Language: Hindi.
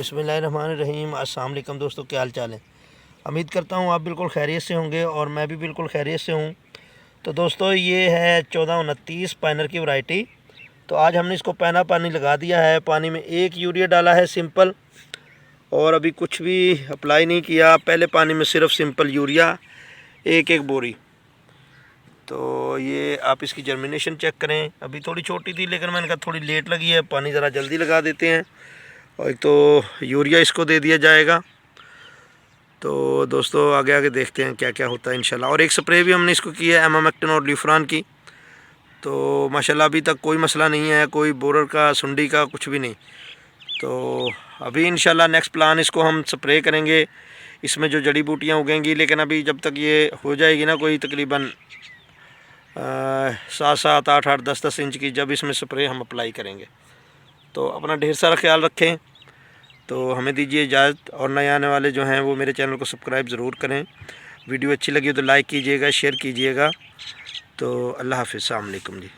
बिस्मिल्लाहिर्रहमानिर्रहीम। अस्सलाम वालेकुम दोस्तों, क्या हाल चाल है। उम्मीद करता हूँ आप बिल्कुल खैरियत से होंगे और मैं भी बिल्कुल खैरियत से हूँ। तो दोस्तों ये है 1429 पाइनर की वैरायटी। तो आज हमने इसको पहना पानी लगा दिया है। पानी में एक यूरिया डाला है सिंपल, और अभी कुछ भी अप्लाई नहीं किया। पहले पानी में सिर्फ सिंपल यूरिया एक बोरी। तो ये आप इसकी जर्मिनेशन चेक करें। अभी थोड़ी छोटी थी लेकिन मैंने कहा थोड़ी लेट लगी है, पानी ज़रा जल्दी लगा देते हैं और एक तो यूरिया इसको दे दिया जाएगा। तो दोस्तों आगे आगे देखते हैं क्या क्या होता है इंशाल्लाह। और एक स्प्रे भी हमने इसको की है एमामेक्टिन और ल्यूफ्रान की। तो माशाल्लाह अभी तक कोई मसला नहीं है, कोई बोरर का सुंडी का कुछ भी नहीं। तो अभी इंशाल्लाह नेक्स्ट प्लान इसको हम स्प्रे करेंगे, इसमें जो जड़ी बूटियाँ उगेंगी। लेकिन अभी जब तक ये हो जाएगी ना कोई तकरीबन 7-7, 8-8, 10-10 इंच की, जब इसमें स्प्रे हम अप्लाई करेंगे। तो अपना ढेर सारा ख्याल रखें। तो हमें दीजिए इजाज़त, और नए आने वाले जो हैं वो मेरे चैनल को सब्सक्राइब ज़रूर करें। वीडियो अच्छी लगी तो लाइक कीजिएगा, शेयर कीजिएगा। तो अल्लाह हाफ़िज़, अस्सलाम वालेकुम जी।